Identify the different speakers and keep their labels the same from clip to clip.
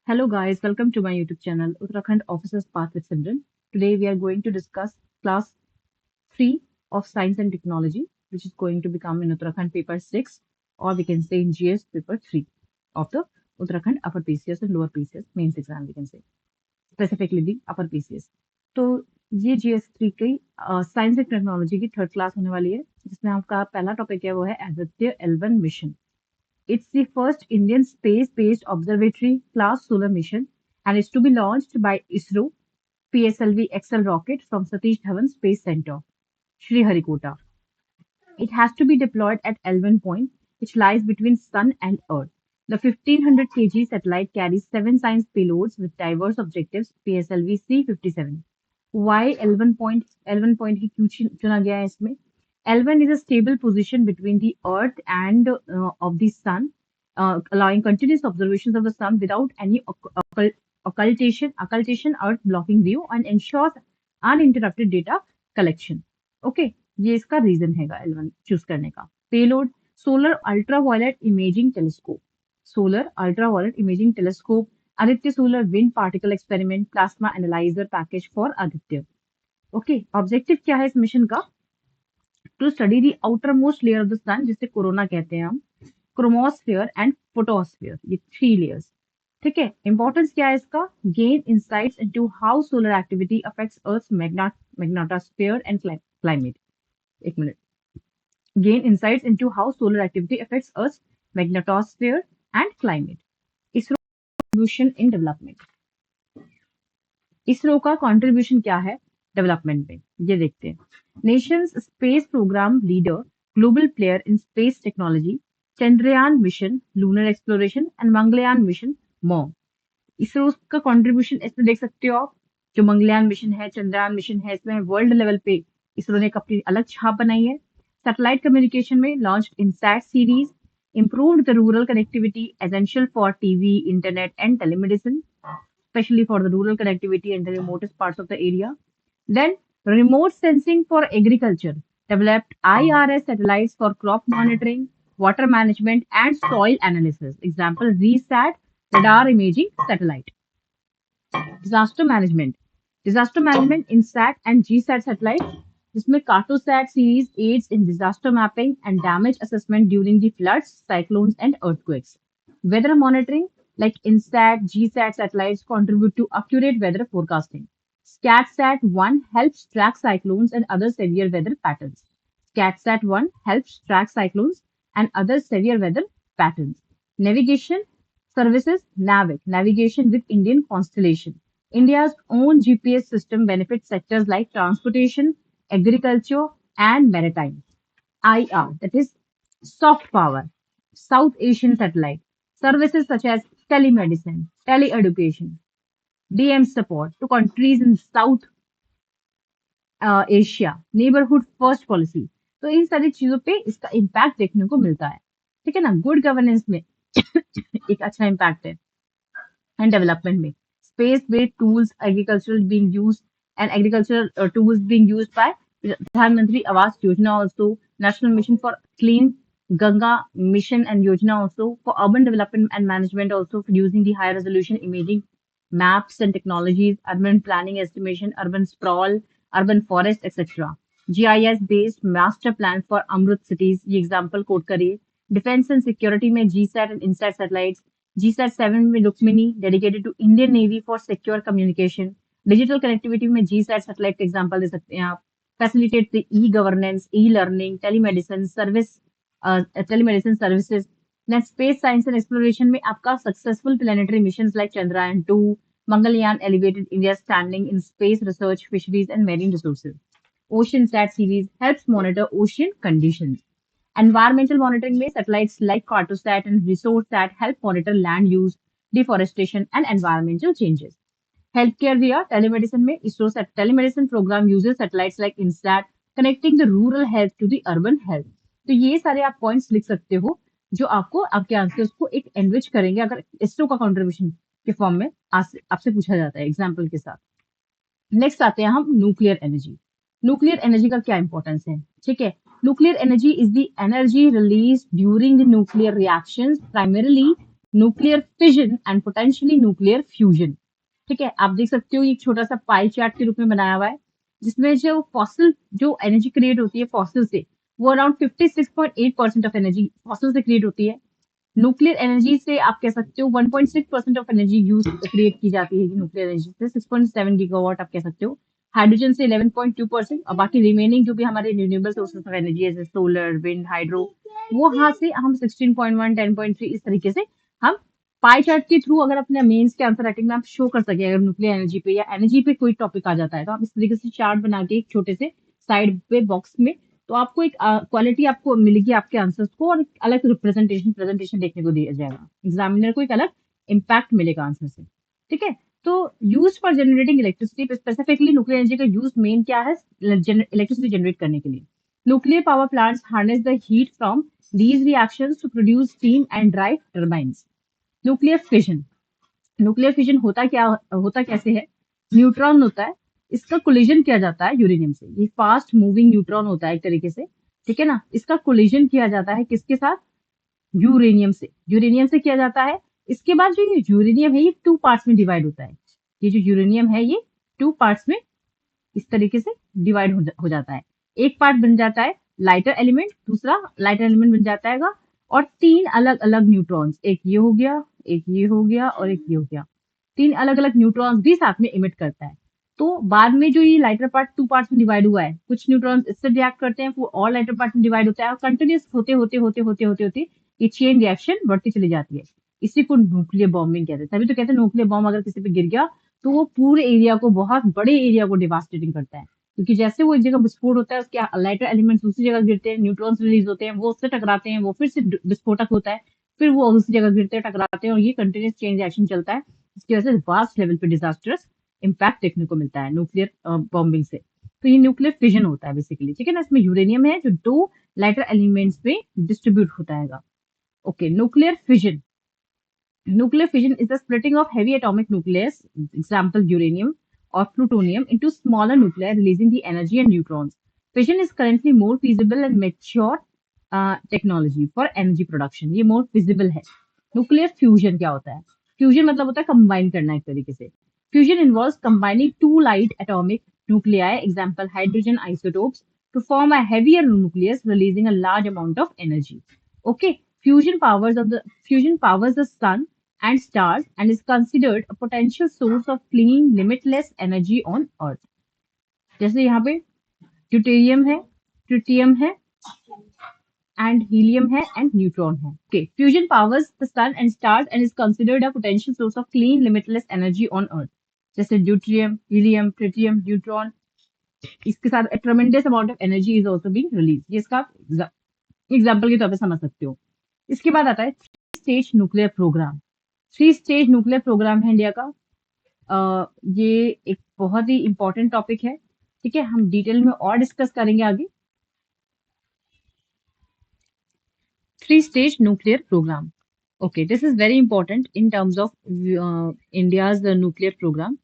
Speaker 1: Hello guys, welcome to my YouTube channel Uttarakhand Officers Path with Simran. Today we are going to discuss class 3 of Science and Technology, which is going to become in Uttarakhand paper 6, or we can say in GS paper 3 of the Uttarakhand upper PCS and lower PCS mains exam, we can say specifically the upper PCS. तो ये GS3 की science and technology की third class होने वाली है, जिसमें आपका पहला टॉपिक है वो है Aditya L1 mission. It's the first Indian space-based observatory class solar mission and is to be launched by ISRO PSLV XL rocket from Satish Dhawan Space Center, Sriharikota. It has to be deployed at L1 point, which lies between Sun and Earth. The 1500 kg satellite carries 7 science payloads with diverse objectives PSLV C-57. Why L1 point? L1 point की क्यों चुना गया है इसमें? L1 is a stable position between the Earth and of the Sun, allowing continuous observations of the Sun without any occultation, Earth blocking view, and ensures uninterrupted data collection. Okay, ये इसका reason हैगा L1 choose करने का. Payload solar ultraviolet imaging telescope. Solar ultraviolet imaging telescope, Aditya solar wind particle experiment, plasma analyser package for Aditya. Okay, objective क्या है इस मिशन का? To study the outermost layer of the sun, जिसे corona कहते हैं हम, क्रोमोस्फेयर एंड फोटोस्फेयर, ये 3 लेयर्स. ठीक है, इंपॉर्टेंस क्या है इसका? Gain insights into how solar activity affects earth's magnetosphere and climate. एक मिनट. Gain insights into how solar activity affects Earth's magnetosphere and climate. ISRO contribution in development. ISRO का contribution क्या है डेवलपमेंट में, ये देखते हैं. Nation's space programme leader, global player in space technology, Chandrayaan mission lunar exploration and Mangalyaan mission MOM. ISRO का contribution इसमें देख सकते हो आप. जो मंगलयान मिशन है, चंद्रयान मिशन है, इसमें वर्ल्ड लेवल पे इसरो ने अपनी अलग छाप बनाई है. सैटेलाइट कम्युनिकेशन में launch INSAT series, improved the rural connectivity essential for TV, internet, and telemedicine, especially for the rural connectivity and the remotest parts of the area. Then, remote sensing for agriculture, developed IRS satellites for crop monitoring, water management, and soil analysis. Example, RESAT, radar imaging satellite. Disaster management. Disaster management in SAT and GSAT satellites, जिसमें Cartosat series aids in disaster mapping and damage assessment during the floods, cyclones, and earthquakes. Weather monitoring, like INSAT, GSAT satellites, contribute to accurate weather forecasting. SCATSAT-1 helps track cyclones and other severe weather patterns. SCATSAT-1 helps track cyclones and other severe weather patterns. Navigation services, NAVIC, navigation with Indian constellation. India's own GPS system benefits sectors like transportation, agriculture, and maritime. IR, that is soft power, South Asian satellite. Services such as telemedicine, teleeducation, DM support to countries in South Asia, neighbourhood first policy. तो इन सारी चीजों पे इसका impact देखने को मिलता है. ठीक है ना. गुड गवर्नेंस में एक अच्छा इम्पैक्ट है. एंड डेवलपमेंट में space based tools agricultural being used and agricultural tools being used by प्रधानमंत्री Awas Yojana, also national mission for clean Ganga mission and Yojana, also for urban development and management, also for using the high resolution imaging maps and technologies, urban planning estimation, urban sprawl, urban forest, etc. GIS based master plan for Amrut cities, ये example quote करिए. Defense and security में GSAT and INSAT satellites. GSAT-7 में Rukmini, dedicated to Indian Navy for secure communication. Digital connectivity में GSAT satellite का example दे सकते हैं आप. Facilitate the e-governance, e-learning, telemedicine services. Then space science and exploration में आपका successful planetary missions like Chandrayaan-2, Mangalyaan elevated India's standing in space research, fisheries, and marine resources. OceanSat series helps monitor ocean conditions. Environmental monitoring में satellites like Cartosat and ResourceSat help monitor land use, deforestation, and environmental changes. Healthcare via telemedicine में ISRO telemedicine program uses satellites like INSAT, connecting the rural health to the urban health. तो ये सारे आप points लिख सकते हो जो आपको आपके आंसर्स को एक एनरिच करेंगे अगर इसरो का कंट्रीब्यूशन के फॉर्म में आपसे पूछा जाता है एग्जाम्पल के साथ. नेक्स्ट आते हैं हम न्यूक्लियर एनर्जी. न्यूक्लियर एनर्जी का क्या इंपॉर्टेंस है? ठीक है. Nuclear energy is the energy release during the nuclear reactions, primarily nuclear fission and potentially nuclear fusion. ठीक है, आप देख सकते हो ये एक छोटा सा पाई चार्ट के रूप में बनाया हुआ है, जिसमें जो फॉसिल जो एनर्जी क्रिएट होती है फॉसिल से, वो अराउंड 56.8% ऑफ एनर्जी फॉसिल से क्रिएट होती है। न्यूक्लियर एनर्जी से आप कह सकते हो 1.6% ऑफ एनर्जी यूज क्रिएट की जाती है न्यूक्लियर एनर्जी से, 6.7 गीगावाट आप कह सकते हो। हाइड्रोजन से 11.2% और बाकी रिमेनिंग जो भी हमारे रिन्यूएबल सोर्सेस ऑफ एनर्जी जैसे सोलर, विंड, हाइड्रो, वो यहाँ से हम 16.1, 10.3 इस तरीके से हम पाई चार्ट के थ्रू अगर अपने मेंस के आंसर राइटिंग में आप शो कर सके, अगर न्यूक्लियर एनर्जी पे या एनर्जी पे कोई टॉपिक आ जाता है तो आप इस तरीके से चार्ट बना के एक छोटे से साइड पे बॉक्स में, तो आपको एक क्वालिटी आपको मिलेगी आपके आंसर्स को, और एक अलग प्रेजेंटेशन देखने को दिया जाएगा, एग्जामिनर को एक अलग इम्पैक्ट मिलेगा आंसर से। ठीक है, तो use for generating electricity, specifically nuclear energy का यूज मेन क्या है इलेक्ट्रिसिटी जनरेट करने के लिए। Nuclear power plants harness the heat from these reactions to produce steam and drive turbines. Nuclear fission, nuclear fission होता कैसे है? न्यूट्रॉन होता है, इसका कोलिजन किया जाता है यूरेनियम से। ये फास्ट मूविंग न्यूट्रॉन होता है एक तरीके से, ठीक है ना। इसका कोलिजन किया जाता है किसके साथ? यूरेनियम से किया जाता है। इसके बाद जो ये यूरेनियम है ये टू पार्ट्स में डिवाइड होता है। ये जो यूरेनियम है ये टू पार्ट्स में इस तरीके से डिवाइड हो जाता है। एक पार्ट बन जाता है लाइटर एलिमेंट, दूसरा लाइटर एलिमेंट बन जाता है, और तीन अलग अलग न्यूट्रॉन्स, एक ये हो गया, एक ये हो गया और एक ये हो गया, तीन अलग अलग न्यूट्रॉन्स भी साथ में इमिट करता है। तो बाद में जो ये लाइटर पार्ट टू पार्ट्स में डिवाइड हुआ है, कुछ न्यूट्रॉन्स इससे रिएक्ट करते हैं, वो और लाइटर पार्ट में डिवाइड होता है, और कंटिन्यूस होते होते होते होते होते होते ये चेन रिएक्शन बढ़ती चली जाती है। इसी को न्यूक्लियर बॉम्बिंग कहते हैं। तभी तो कहते हैं न्यूक्लियर बॉम्ब अगर किसी पे गिर गया तो वो पूरे एरिया को, बहुत बड़े एरिया को डिवास्टेटिंग करता है, क्योंकि जैसे वो एक जगह विस्फोट होता है उसके लाइटर एलिमेंट्स दूसरी जगह गिरते हैं, न्यूट्रॉन्स रिलीज होते हैं, वो उससे टकराते हैं, वो फिर से विस्फोटक होता है, फिर वो दूसरी जगह गिरते हैं, टकराते हैं, और ये कंटिन्यूस चेन रिएक्शन चलता है, इसकी वजह से वास्ट लेवल पे डिजास्टर्स इम्पैक्ट देखने को मिलता है न्यूक्लियर बॉम्बिंग से। तो ये न्यूक्लियर फिजन होता है बेसिकली, ठीक है ना। इसमें यूरेनियम है जो दो लाइटर एलिमेंट्स में डिस्ट्रीब्यूट होता है। Okay, nuclear fission. Nuclear fission is the splitting of heavy atomic nucleus, example uranium or plutonium, into smaller nuclei, releasing the energy and neutrons. Fission is currently more feasible and mature technology for energy production. ये more feasible है। Nuclear fusion क्या होता है? Fusion मतलब होता है combine करना एक तरीके से। Fusion involves combining two light atomic nuclei, example hydrogen isotopes, to form a heavier nucleus, releasing a large amount of energy. Okay, fusion powers the sun and stars and is considered a potential source of clean, limitless energy on Earth. जैसे यहाँ पे deuterium है, tritium है, and helium है and neutron है. Okay, fusion powers the sun and stars and is considered a potential source of clean, limitless energy on Earth. जैसे deuterium, helium, tritium, neutron, इसके साथ a tremendous amount of energy is also being released. ये इसका example के तौर पे समझ सकते हो। इसके बाद आता है three stage nuclear programme. Three stage nuclear programme है इंडिया का। ये एक बहुत ही इंपॉर्टेंट टॉपिक है, ठीक है, हम डिटेल में और डिस्कस करेंगे आगे। Three stage nuclear programme, okay, this is very important in terms of India's nuclear program.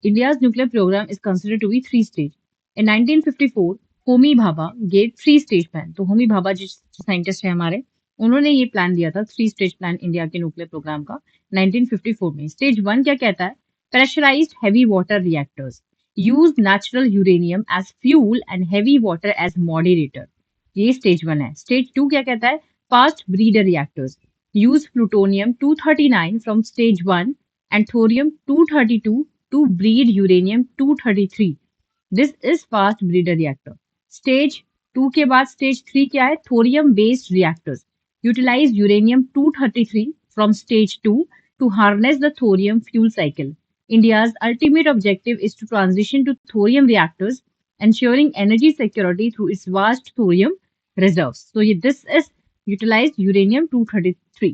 Speaker 1: India's nuclear program is considered to be three stage. In 1954 Homi Bhabha gave three stage plan. तो होमी भाभा जो scientist है हमारे, उन्होंने ये plan दिया था, three stage plan India के nuclear programme का 1954 में। स्टेज वन क्या कहता है? Pressurised heavy water reactors use natural uranium as fuel and heavy water as moderator. ये स्टेज वन है। स्टेज टू क्या कहता है? Fast breeder reactors use plutonium-239 from stage 1 and thorium-232 to breed uranium-233. This is fast breeder reactor. Stage 2 के बाद stage 3 क्या है? Thorium based reactors utilize uranium-233 from stage 2 to harness the thorium fuel cycle. India's ultimate objective is to transition to thorium reactors, ensuring energy security through its vast thorium reserves. So this is utilized uranium-233.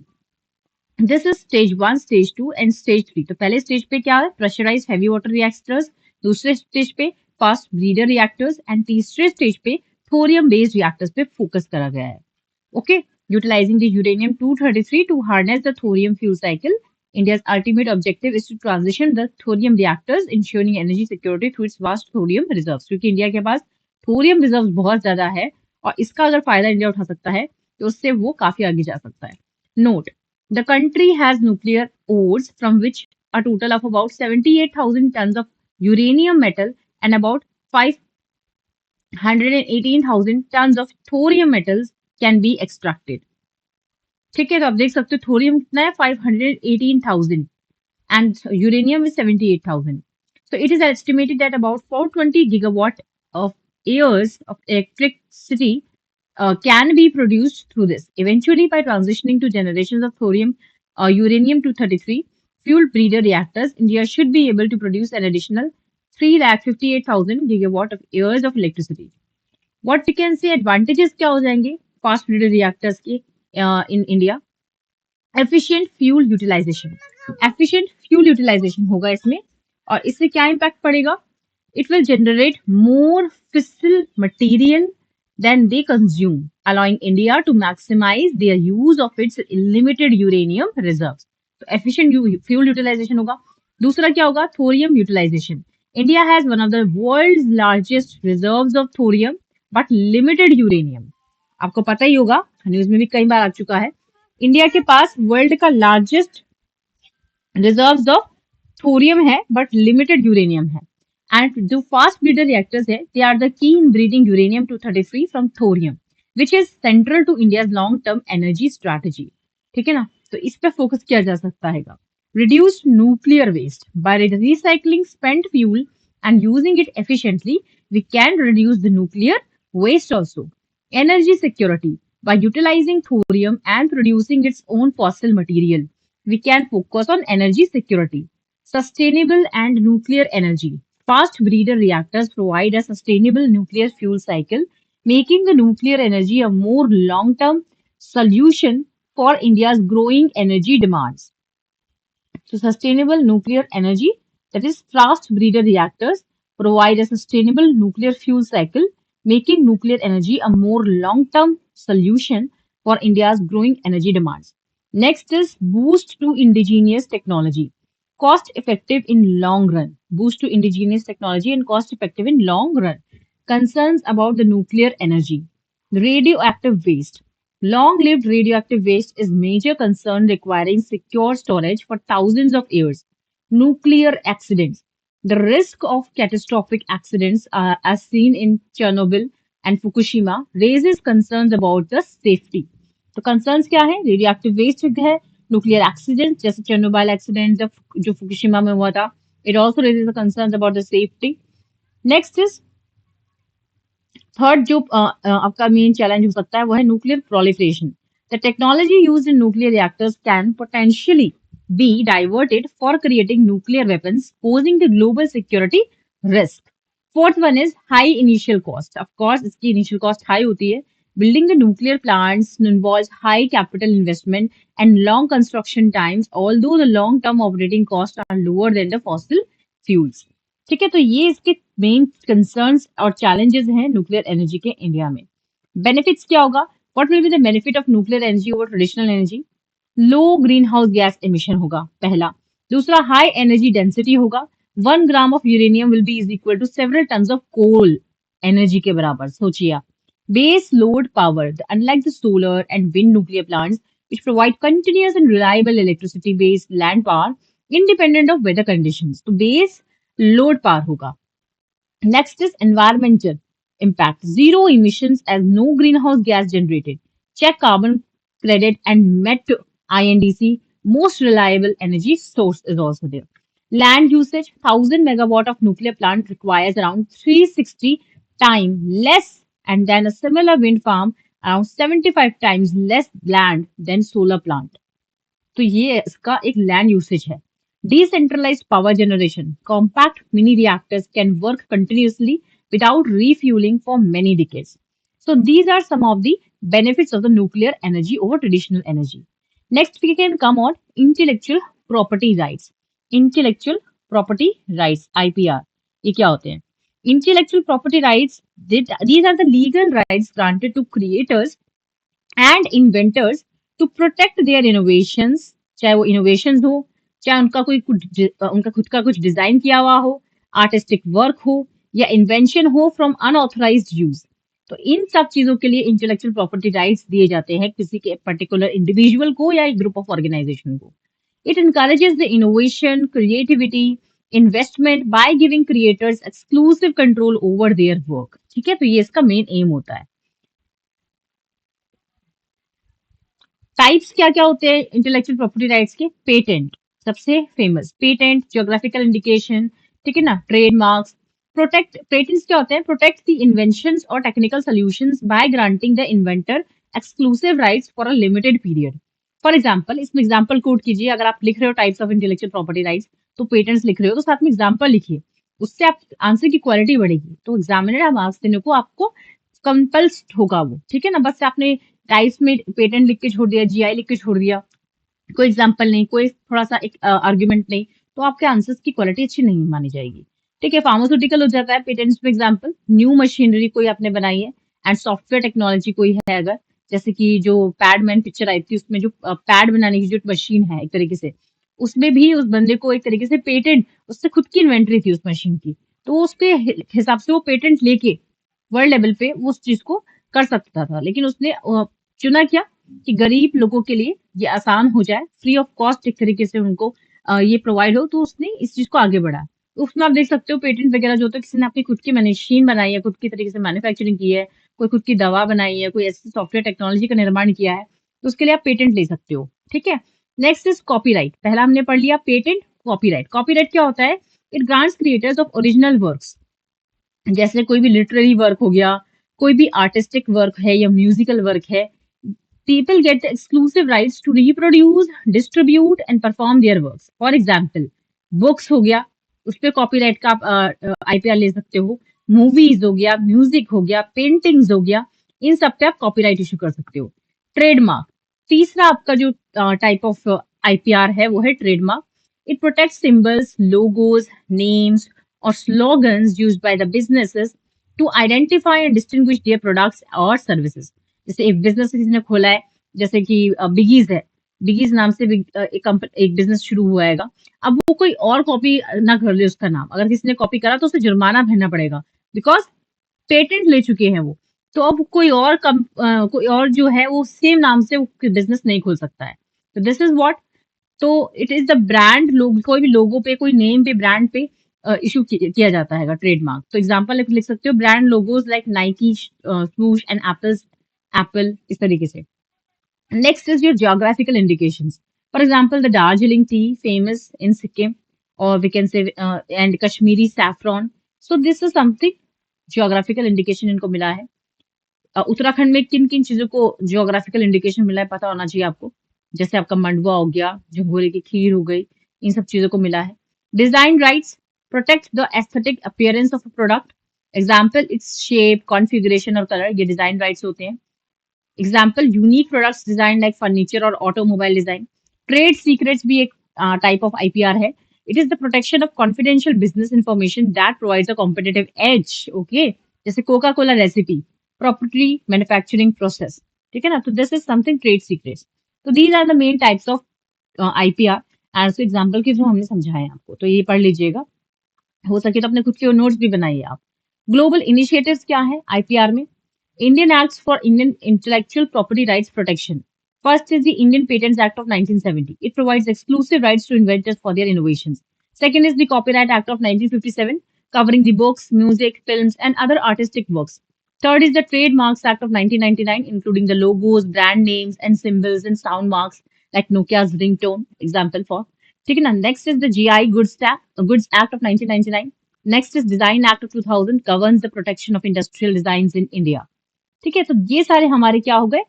Speaker 1: This is stage 1, stage 2 and stage 3. तो पहले stage पे क्या है? Pressurised heavy water reactors, दूसरे stage पे fast breeder reactors and तीसरे stage पे thorium based reactors पे फोकस करा गया है। Okay, utilising the uranium-233 to harness the thorium fuel cycle. India's ultimate objective is to transition the thorium reactors, ensuring energy security through its vast thorium reserves. क्योंकि India के पास thorium reserve बहुत ज्यादा है और इसका अगर फायदा इंडिया उठा सकता है तो उससे वो काफी आगे जा सकता है। Note, The country has nuclear ores from which a total of about 78,000 tons of uranium metal and about 518,000 tons of thorium metals can be extracted. ठीक है, तो आप देख सकते हो थोरियम कितना है 518,000 and uranium is 78,000. So it is estimated that about 420 gigawatt of years of electricity can be produced through this. Eventually, by transitioning to generations of thorium, uranium-233 fuel breeder reactors, India should be able to produce an additional 358,000 gigawatt of years of electricity. What we can say advantages क्या हो जाएंगे fast breeder reactors के in India? Efficient fuel utilization. Efficient fuel utilization होगा इसमें और इससे क्या impact पड़ेगा? It will generate more fissile material than they consume, allowing India to maximize their use of its limited uranium reserves. तो efficient fuel utilization होगा. दूसरा क्या होगा? Thorium utilization. India has one of the world's largest reserves of thorium, but limited uranium. आपको पता ही होगा, news में भी कई बार आ चुका है. इंडिया के पास वर्ल्ड का लार्जेस्ट रिजर्व्स ऑफ थोरियम है बट लिमिटेड यूरेनियम है. एंड जो फास्ट ब्रीडर रिएक्टर्स है they are the key in breeding uranium 233 from thorium which is central to India's long term energy strategy. ठीक है ना, तो इस पे फोकस किया जा सकता है. Reduce nuclear waste by recycling spent fuel and using it efficiently we can reduce the nuclear waste also. Energy security. By utilizing thorium and producing its own fossil material, we can focus on energy security. Sustainable and nuclear energy. Fast breeder reactors provide a sustainable nuclear fuel cycle, making the nuclear energy a more long-term solution for India's growing energy demands. So sustainable nuclear energy, that is fast breeder reactors, provide a sustainable nuclear fuel cycle, making nuclear energy a more long-term solution for India's growing energy demands. Next is boost to indigenous technology. Cost effective in long run. Boost to indigenous technology and cost effective in long run. Concerns about the nuclear energy. Radioactive waste. Long-lived radioactive waste is major concern requiring secure storage for thousands of years. Nuclear accidents. The risk of catastrophic accidents, as seen in Chernobyl and Fukushima, raises concerns about the safety. तो concerns क्या है? Radioactive waste है, nuclear accidents जैसे Chernobyl accident जो Fukushima में हुआ था. It also raises the concerns about the safety. Next is third जो आपका मेन चैलेंज हो सकता है वो है nuclear proliferation. The technology used in nuclear reactors can potentially B diverted for creating nuclear weapons posing the global security risk. Fourth one is high initial cost. Of course इसकी initial cost high होती है. Building the nuclear plants involves high capital investment and long construction times, although the long-term operating costs are lower than the fossil fuels. ठीक है, तो ये इसके main concerns और challenges हैं न्यूक्लियर एनर्जी के इंडिया में. बेनिफिट्स क्या होगा? What will be the benefit of nuclear energy over traditional energy? Low greenhouse gas emission होगा पहला. दूसरा हाई एनर्जी डेंसिटी होगा. 1 gram of uranium will be is equal to several tons of coal energy के बराबर. सोचिए आप. Base load power, unlike the solar and wind nuclear plants which provide continuous and reliable electricity based land power independent of weather conditions. तो base load power होगा. Next is environmental impact. Zero emissions as no greenhouse gas generated. Check carbon credit and met INDC. Most reliable energy source is also there. Land usage. 1,000 megawatt of nuclear plant requires around 360 times less and then a similar wind farm around 75 times less land than solar plant. तो ये इसका एक land usage है. Decentralized power generation. Compact mini reactors can work continuously without refueling for many decades. So these are some of the benefits of the nuclear energy over traditional energy. Next, we can come on intellectual property rights. Intellectual property rights, IPR. ये क्या होते हैं? Intellectual property rights, these are the legal rights granted to creators and inventors to protect their innovations, चाहे वो innovations हो, चाहे उनका खुद का कुछ डिजाइन किया हुआ हो, आर्टिस्टिक वर्क हो या इन्वेंशन हो फ्रॉम अनऑथराइज्ड यूज. तो इन सब चीजों के लिए इंटेलेक्चुअल प्रॉपर्टी राइट्स दिए जाते हैं किसी के पर्टिकुलर इंडिविजुअल को या एक ग्रुप ऑफ ऑर्गेनाइजेशन को. It encourages the innovation, creativity, investment by giving creators exclusive control over their work. ठीक है, तो ये इसका मेन एम होता है. टाइप्स क्या क्या होते हैं इंटेलेक्चुअल प्रॉपर्टी राइट्स के? पेटेंट सबसे फेमस, पेटेंट, ज्योग्राफिकल इंडिकेशन, ठीक है ना, ट्रेडमार्क्स. प्रोटेक्ट, पेटेंट्स क्या होते हैं? प्रोटेक्ट द इन्वेंशंस और technical solutions by granting the inventor exclusive rights for a limited period. For example, इसमें एग्जाम्पल कोड कीजिए. अगर आप लिख रहे हो types of intellectual property rights, तो पेटेंट्स लिख रहे हो तो साथ में एग्जाम्पल लिखिए. उससे आप आंसर की क्वालिटी बढ़ेगी. तो एग्जामिनर मार्क्स देने को आपको कंपल्स होगा वो, ठीक है ना. बस आपने टाइप्स में पेटेंट लिख के छोड़ दिया, जीआई लिख के छोड़ दिया, कोई एग्जाम्पल नहीं, कोई थोड़ा सा एक आर्ग्यूमेंट नहीं, तो आपके आंसर्स की क्वालिटी अच्छी नहीं मानी जाएगी. ठीक है, फार्मास्यूटिकल हो जाता है पेटेंट्स में एग्जाम्पल. न्यू मशीनरी कोई आपने बनाई है एंड सॉफ्टवेयर टेक्नोलॉजी कोई है अगर, जैसे कि जो पैडमैन पिक्चर आई थी उसमें जो पैड बनाने की जो मशीन है एक तरीके से, उसमें भी उस बंदे को एक तरीके से पेटेंट, उससे खुद की इन्वेंट्री थी उस मशीन की, तो उसके हिसाब से वो पेटेंट लेके वर्ल्ड लेवल पे वो उस चीज को कर सकता था. लेकिन उसने चुना क्या कि गरीब लोगों के लिए ये आसान हो जाए, फ्री ऑफ कॉस्ट एक तरीके से उनको ये प्रोवाइड हो, तो उसने इस चीज को आगे बढ़ाया. तो उसमें आप देख सकते हो पेटेंट वगैरह जो होता है, किसी ने अपनी खुद की मशीन बनाई है, खुद की तरीके से मैन्युफैक्चरिंग की है, कोई खुद की दवा बनाई है, कोई ऐसी सॉफ्टवेयर टेक्नोलॉजी का निर्माण किया है, तो उसके लिए आप पेटेंट ले सकते हो. ठीक है, नेक्स्ट इज कॉपीराइट. पहला हमने पढ़ लिया पेटेंट, कॉपीराइट. कॉपीराइट क्या होता है? It grants creators of original works, जैसे कोई भी लिटरेरी वर्क हो गया, कोई भी आर्टिस्टिक वर्क है या म्यूजिकल वर्क है, people get the exclusive rights to reproduce, distribute and perform their works. For example, books हो गया, उस पे कॉपीराइट का आप आईपीआर ले सकते हो. मूवीज हो गया, म्यूजिक हो गया, पेंटिंग्स हो गया, इन सब पे आप कॉपीराइट इशू कर सकते हो. ट्रेडमार्क, तीसरा आपका जो टाइप ऑफ आईपीआर है वो है trademark. It protect symbols, logos, names और slogans used by the businesses to identify and distinguish their products और सर्विसेज. जैसे एक बिजनेस किसी ने खोला है, जैसे कि बिगीज है, बिगीज नाम से एक बिजनेस शुरू हुआ है. अब वो कोई और कॉपी ना कर ले उसका नाम, अगर किसी ने कॉपी करा तो उसे जुर्माना भरना पड़ेगा, बिकॉज पेटेंट ले चुके हैं वो. तो अब कोई और जो है वो सेम नाम से वो बिजनेस नहीं खोल सकता है. तो दिस इज व्हाट. तो इट इज द ब्रांड लोग, कोई भी लोगो पे, कोई नेम पे, ब्रांड पे इशू किया जाता है ट्रेडमार्क. तो एग्जांपल लिख सकते हो, brand logos like Nike, swoosh and Apple, इस तरीके से. Next is your geographical indications. For example the Darjeeling tea famous in Sikkim, और we can say and Kashmiri saffron. So this is something geographical indication इनको मिला है. उत्तराखंड में किन किन चीजों को जियोग्राफिकल इंडिकेशन मिला है पता होना चाहिए आपको. जैसे आपका मंडवा हो गया, झंगोरे की खीर हो गई, इन सब चीजों को मिला है. Design rights protect the aesthetic appearance of a product. Example, its shape, configuration और कलर, ये डिजाइन राइट्स होते हैं. Example, unique products design like furniture और ऑटोमोबाइल डिजाइन. ट्रेड सीक्रेट्स भी एक टाइप ऑफ आईपीआर है. It is the protection of confidential business information that provides a competitive edge. Okay, जैसे Coca Cola recipe, property, manufacturing process. ठीक है ना, तो this is something trade secrets. तो these are the main types of IPR. As example के through हमने समझाया आपको, तो ये पढ़ लीजिएगा. हो सके तो अपने खुद के नोट्स भी बनाइए आप. ग्लोबल इनिशिएटिव्स क्या है आईपीआर में? Indian Acts for Indian Intellectual Property Rights Protection. First is the Indian Patents Act of 1970. It provides exclusive rights to inventors for their innovations. Second is the Copyright Act of 1957, covering the books, music, films, and other artistic works. Third is the Trademarks Act of 1999, including the logos, brand names, and symbols and sound marks like Nokia's ringtone. Example for. ठीक है ना? Next is the GI Goods Act of 1999. Next is Design Act of 2000, governs the protection of industrial designs in India. ठीक है, तो ये सारे हमारे क्या हो गए?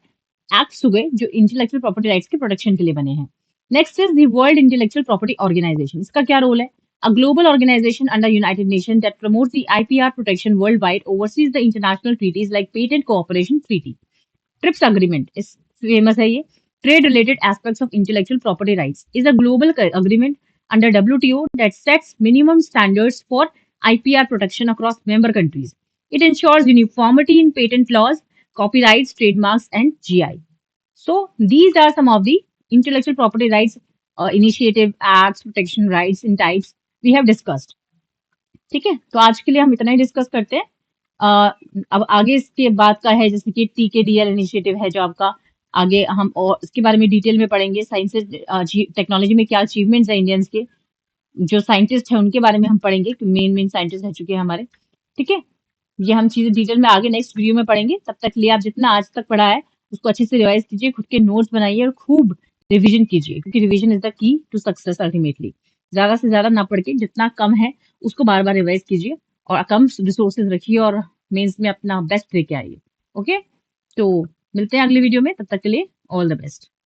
Speaker 1: एक्ट्स हो गए जो इंटेलेक्चुअल प्रॉपर्टी राइट्स के प्रोटेक्शन के लिए बने हैं. Next is the world intellectual property organisation. इसका क्या रोल है? A global organisation under United Nation that promotes the IPR protection worldwide, oversees the international treaties like patent cooperation treaty. TRIPS agreement इस famous है ये. Trade related aspects of intellectual property rights is a global agreement under WTO that sets minimum standards for IPR protection across member countries. It ensures uniformity in patent laws, copyrights, trademarks, and GI. So these are some of the intellectual property rights initiative, acts, protection rights in types we have discussed. ठीक है, तो आज के लिए हम इतना ही discuss करते हैं. अब आगे इसके बाद का है जैसे कि TKDL इनिशिएटिव है जो आपका, आगे हम और इसके बारे में डिटेल में पढ़ेंगे। साइंस टेक्नोलॉजी में क्या अचीवमेंट्स है इंडियंस के, जो साइंटिस्ट हैं उनके बारे में हम पढ़ेंगे, मेन मेन साइंटिस्ट रह चुके हैं हमारे। ठीक है, ये हम चीजें डिटेल में आगे नेक्स्ट वीडियो में पढ़ेंगे। तब तक के लिए आप जितना आज तक पढ़ा है उसको अच्छे से रिवाइज कीजिए, खुद के नोट्स बनाइए और खूब रिवीजन कीजिए, क्योंकि revision is the key to success ultimately. ज्यादा से ज्यादा ना पढ़ के जितना कम है उसको बार बार रिवाइज कीजिए, और कम रिसोर्सेज रखिए और मेंस में अपना बेस्ट देके आइए। ओके, तो मिलते हैं अगले वीडियो में, तब तक के लिए ऑल द बेस्ट।